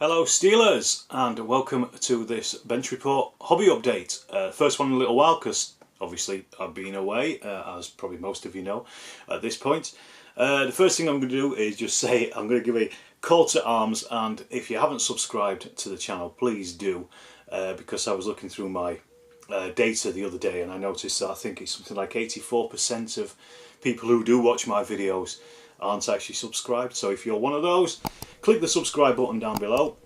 Hello Steelers, and welcome to this bench report hobby update. First one in a little while because obviously I've been away, as probably most of you know at this point. The first thing I'm going to do is just say I'm going to give a call to arms, and if you haven't subscribed to the channel, please do, because I was looking through my data the other day and I noticed that I think it's something like 84% of people who do watch my videos aren't actually subscribed. So if you're one of those, click the subscribe button down below.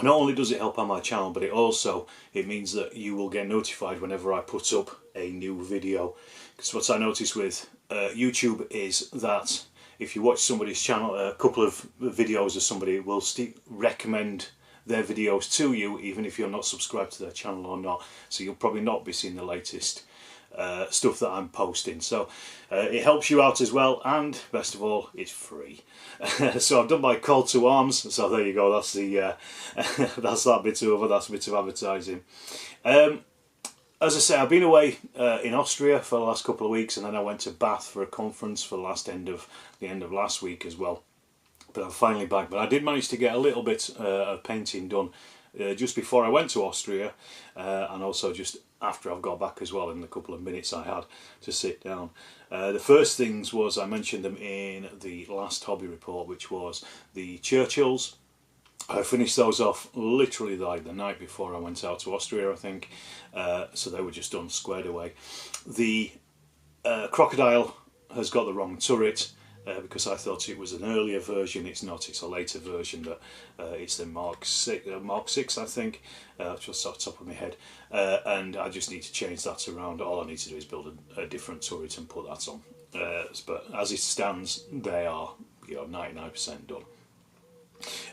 Not only does it help on my channel, but it means that you will get notified whenever I put up a new video. Because what I notice with YouTube is that if you watch somebody's channel, a couple of videos of somebody will recommend their videos to you, even if you're not subscribed to their channel or not. So you'll probably not be seeing the latest stuff that I'm posting. So it helps you out as well, and best of all, it's free. So I've done my call to arms. So there you go. That's the that's that bit over. That's a bit of advertising. As I say, I've been away in Austria for the last couple of weeks, and then I went to Bath for a conference for the end of last week as well. But I'm finally back. But I did manage to get a little bit of painting done just before I went to Austria, and also just after I've got back as well, in the couple of minutes I had to sit down. The first things was, I mentioned them in the last hobby report, which was the Churchills. I finished those off literally like the night before I went out to Austria, I think, so they were just done, squared away. The Crocodile has got the wrong turret, because I thought it was an earlier version. It's not, it's a later version. That it's the Mark 6, I think, just off the top of my head, and I just need to change that around. All I need to do is build a different turret and put that on, but as it stands, they are 99% done.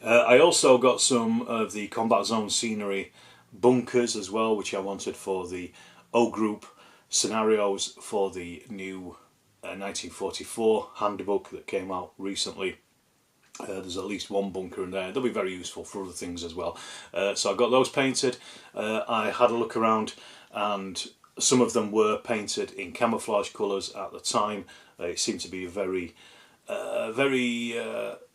I also got some of the combat zone scenery bunkers as well, which I wanted for the O group scenarios for the new 1944 handbook that came out recently. There's at least one bunker in there. They'll be very useful for other things as well. So I got those painted. I had a look around, and some of them were painted in camouflage colours at the time. It seemed to be a very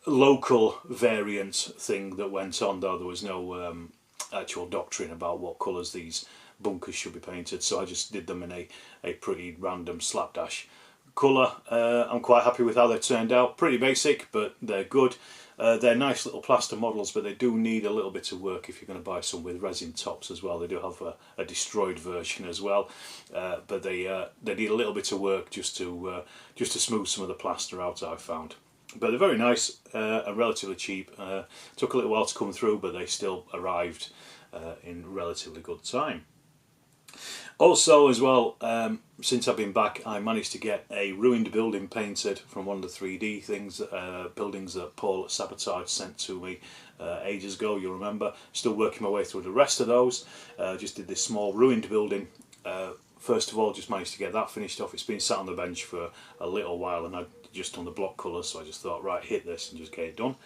local variant thing that went on, though there was no actual doctrine about what colours these bunkers should be painted. So I just did them in a pretty random slapdash colour. I'm quite happy with how they turned out. Pretty basic, but they're good. They're nice little plaster models, but they do need a little bit of work if you're going to buy some with resin tops as well. They do have a destroyed version as well, but they need a little bit of work just to smooth some of the plaster out, I've found. But they're very nice and relatively cheap. Took a little while to come through, but they still arrived in relatively good time. Also as well, since I've been back, I managed to get a ruined building painted from one of the 3D buildings that Paul Sabotage sent to me ages ago, you'll remember. Still working my way through the rest of those. Just did this small ruined building. First of all, just managed to get that finished off. It's been sat on the bench for a little while, and I'd just done the block colours, so I just thought, right, hit this and just get it done.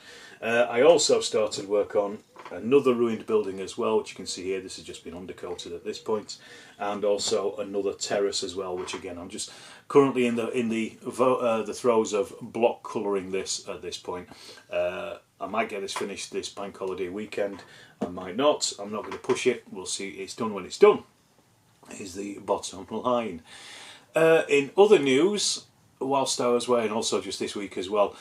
I also started work on another ruined building as well, which you can see here. This has just been undercoated at this point, and also another terrace as well, which again I'm just currently in the throes of block colouring this at this point. I might get this finished this bank holiday weekend. I might not. I'm not going to push it. We'll see. It's done when it's done, is the bottom line. In other news, whilst I was away, and also just this week as well,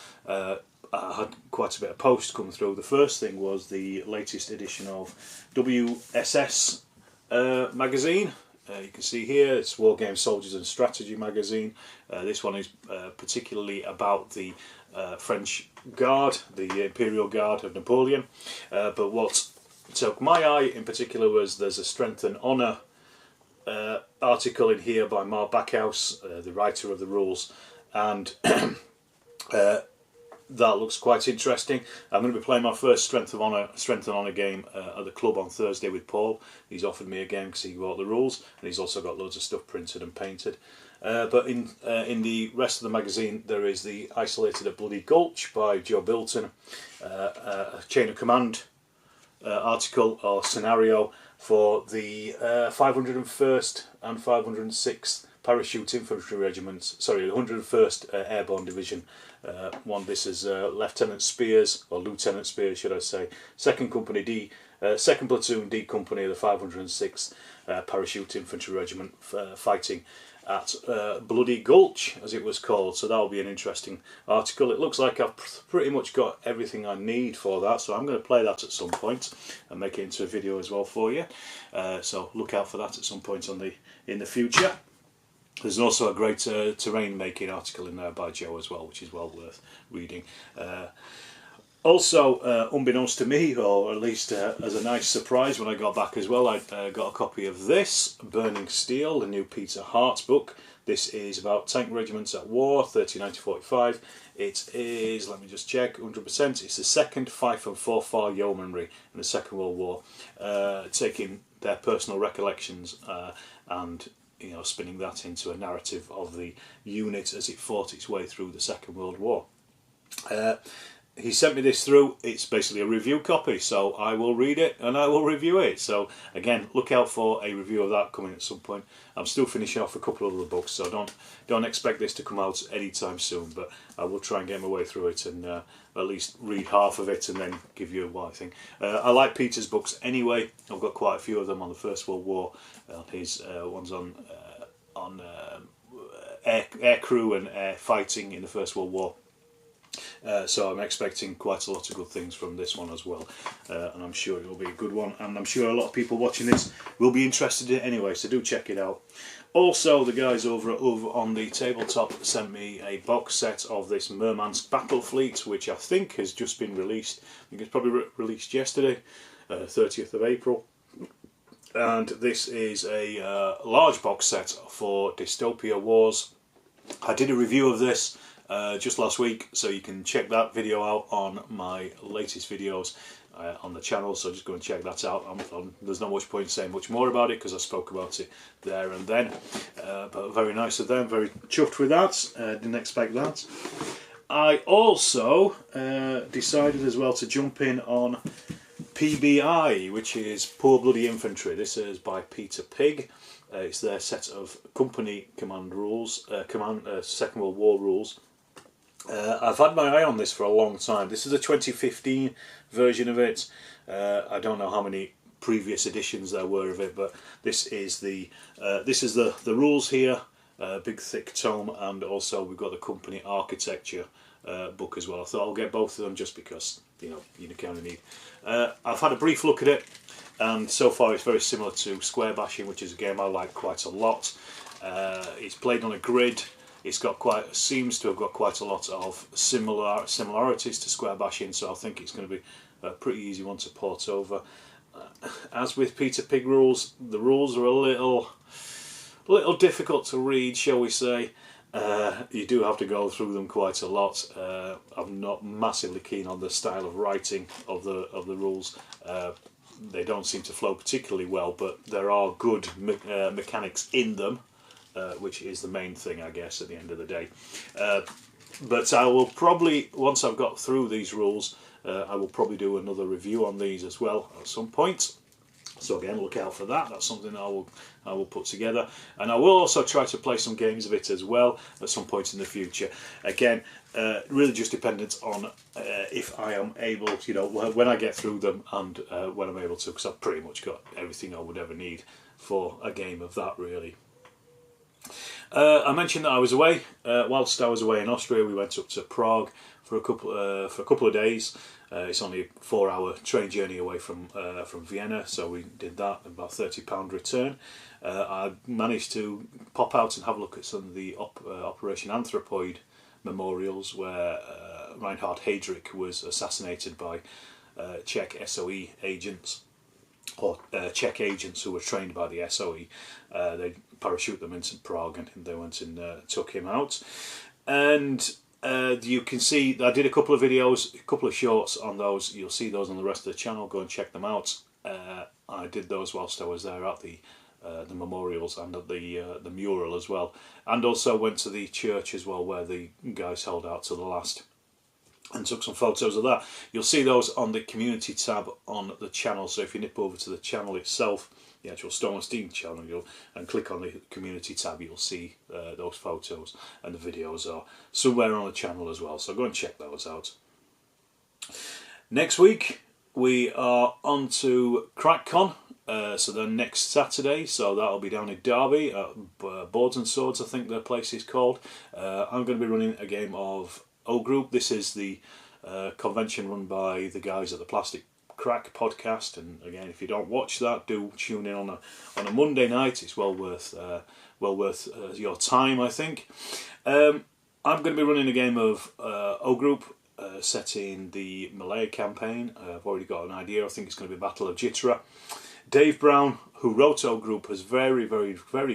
I had quite a bit of post come through. The first thing was the latest edition of WSS magazine. You can see here it's Wargame Soldiers and Strategy magazine. This one is particularly about the French Guard, the Imperial Guard of Napoleon. But what took my eye in particular was there's a Strength and Honour article in here by Mark Backhouse, the writer of the rules, and that looks quite interesting. I'm going to be playing my first Strength and Honour game at the club on Thursday with Paul. He's offered me a game because he bought the rules, and he's also got loads of stuff printed and painted. But in the rest of the magazine, there is the Isolated at Bloody Gulch by Joe Bilton, a Chain of Command article or scenario for the 501st and 506th Parachute Infantry Regiment, sorry, 101st Airborne Division. This is Lieutenant Spears, or Lieutenant Spears should I say, 2nd Company D, 2nd Platoon D Company of the 506th Parachute Infantry Regiment, fighting at Bloody Gulch, as it was called. So that will be an interesting article. It looks like I've pretty much got everything I need for that, so I'm going to play that at some point and make it into a video as well for you. So look out for that at some point in the future. There's also a great terrain making article in there by Joe as well, which is well worth reading. Also, unbeknownst to me, or at least as a nice surprise when I got back as well, I got a copy of this, Burning Steel, the new Peter Hart's book. This is about tank regiments at war, 39-45. It is, let me just check, 100%. It's the 2nd Fife and Forfar Yeomanry in the Second World War, taking their personal recollections and spinning that into a narrative of the unit as it fought its way through the Second World War. He sent me this through. It's basically a review copy, so I will read it and I will review it. So again, look out for a review of that coming at some point. I'm still finishing off a couple of other books, so don't expect this to come out anytime soon, but I will try and get my way through it and at least read half of it and then give you what I think. I like Peter's books anyway. I've got quite a few of them on the First World War. His ones on air crew and air fighting in the First World War. So I'm expecting quite a lot of good things from this one as well, and I'm sure it will be a good one, and I'm sure a lot of people watching this will be interested in it anyway, so do check it out. Also, the guys over on the tabletop sent me a box set of this Murmansk Battle Fleet, which I think has just been released. I think it's probably released yesterday, 30th of April. And this is a large box set for Dystopia Wars. I did a review of this just last week, so you can check that video out on my latest videos on the channel, so just go and check that out. There's not much point saying much more about it because I spoke about it there and then, but very nice of them, very chuffed with that. Didn't expect that. I also decided as well to jump in on PBI, which is Poor Bloody Infantry. This is by Peter Pigg. It's their set of company command rules, Second World War rules. I've had my eye on this for a long time. This is a 2015 version of it. I don't know how many previous editions there were of it, but this is the rules here, big thick tome, and also we've got the company architecture book as well. I thought I'll get both of them just because you kind of need. I've had a brief look at it, and so far it's very similar to Square Bashing, which is a game I like quite a lot. It's played on a grid. It's got seems to have got quite a lot of similarities to Square Bashing, so I think it's going to be a pretty easy one to port over. As with Peter Pigg rules, the rules are a little difficult to read, shall we say. You do have to go through them quite a lot. I'm not massively keen on the style of writing of the rules. They don't seem to flow particularly well, but there are good mechanics in them. Which is the main thing, I guess, at the end of the day. But I will probably, once I've got through these rules, I will probably do another review on these as well at some point. So again, look out for that. That's something I will put together, and I will also try to play some games of it as well at some point in the future. Again, really just dependent on if I am able, when I get through them and when I'm able to, because I've pretty much got everything I would ever need for a game of that, really. I mentioned that I was away. Whilst I was away in Austria, we went up to Prague for a couple of days. It's only a 4-hour train journey away from Vienna, so we did that. About £30 return. I managed to pop out and have a look at some of the Operation Anthropoid memorials, where Reinhard Heydrich was assassinated by Czech SOE agents, or Czech agents who were trained by the SOE. They parachute them into Prague, and they went and took him out. And you can see I did a couple of videos, a couple of shorts on those. You'll see those on the rest of the channel. Go and check them out. I did those whilst I was there at the memorials and at the mural as well, and also went to the church as well, where the guys held out to the last, and took some photos of that. You'll see those on the community tab on the channel, so if you nip over to the channel itself, the actual Storm and Steam channel, and click on the community tab, you'll see those photos, and the videos are somewhere on the channel as well, so go and check those out. Next week we are on to Krakon, so then next Saturday, so that'll be down in Derby at Boards and Swords, I think the place is called. I'm going to be running a game of O Group. This is the convention run by the guys at the Plastic Crack podcast, and again, if you don't watch that, do tune in on a Monday night. It's well worth your time, I think. I'm going to be running a game of O Group set in the Malaya campaign. I've already got an idea. I think it's going to be Battle of Jitra. Dave Brown, who wrote O Group, has very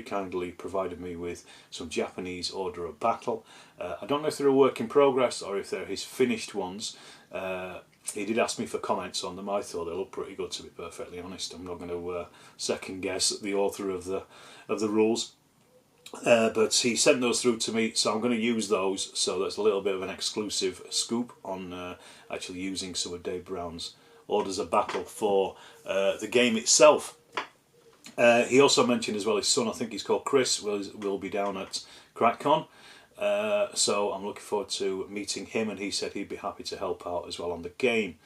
kindly provided me with some Japanese Order of Battle. I don't know if they're a work in progress or if they're his finished ones. He did ask me for comments on them. I thought they look pretty good, to be perfectly honest. I'm not going to second guess the author of the rules. But he sent those through to me, so I'm going to use those. So that's a little bit of an exclusive scoop on actually using some of Dave Brown's Orders of Battle for the game itself. He also mentioned as well his son, I think he's called Chris, will be down at Krakon. So I'm looking forward to meeting him, and he said he'd be happy to help out as well on the game.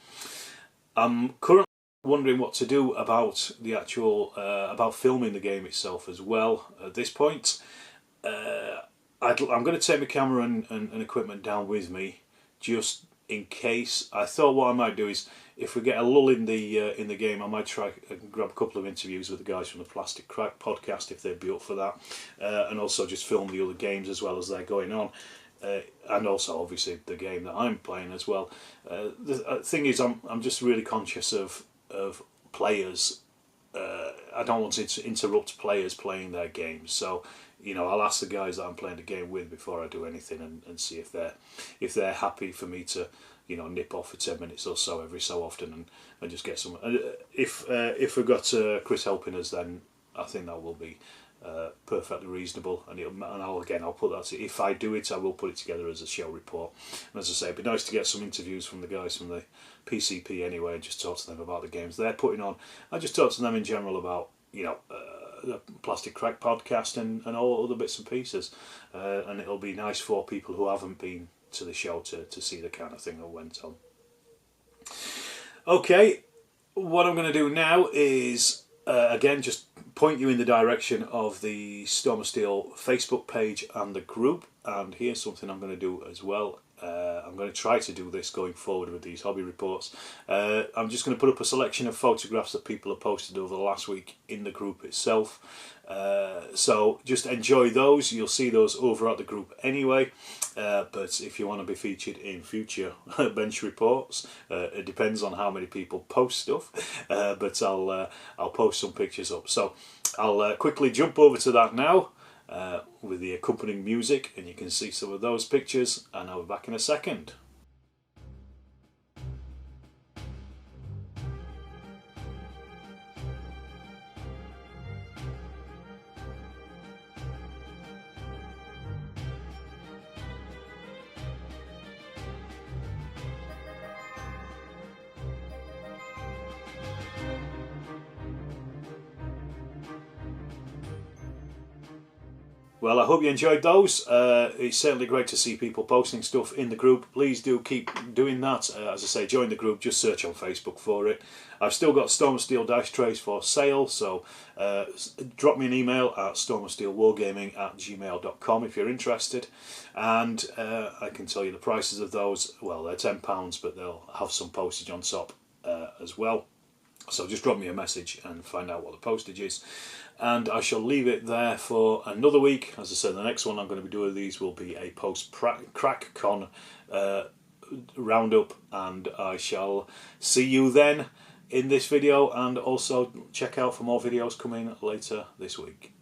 I'm currently wondering what to do about the actual about filming the game itself as well at this point. I'm going to take my camera and equipment down with me just in case. I thought what I might do is, if we get a lull in the game, I might try and grab a couple of interviews with the guys from the Plastic Crack podcast if they'd be up for that, and also just film the other games as well as they're going on, and also obviously the game that I'm playing as well. The thing is, I'm just really conscious of players. I don't want to interrupt players playing their games, so I'll ask the guys that I'm playing the game with before I do anything, and see if they're happy for me to nip off for 10 minutes or so every so often and just get some. If we've got Chris helping us, then I think that will be perfectly reasonable, and I'll put that. If I do it, I will put it together as a show report. And as I say, it'd be nice to get some interviews from the guys from the PCP anyway, and just talk to them about the games they're putting on. I just talk to them in general about the Plastic Crack podcast and all other bits and pieces, and it'll be nice for people who haven't been to the show to see the kind of thing that went on. Okay, what I'm going to do now is again just point you in the direction of the Storm of Steel Facebook page and the group, and here's something I'm going to do as well. I'm going to try to do this going forward with these hobby reports. I'm just going to put up a selection of photographs that people have posted over the last week in the group itself. So just enjoy those. You'll see those over at the group anyway. But if you want to be featured in future bench reports, it depends on how many people post stuff. But I'll post some pictures up. So I'll quickly jump over to that now. With the accompanying music, and you can see some of those pictures, and I'll be back in a second. Well, I hope you enjoyed those. It's certainly great to see people posting stuff in the group. Please do keep doing that. As I say, join the group, just search on Facebook for it. I've still got Storm of Steel dice trays for sale, so drop me an email at stormofsteelwargaming@gmail.com if you're interested. And I can tell you the prices of those. Well, they're £10, but they'll have some postage on top as well. So just drop me a message and find out what the postage is. And I shall leave it there for another week. As I said, the next one I'm going to be doing these will be a post-CrackCon roundup, and I shall see you then in this video, and also check out for more videos coming later this week.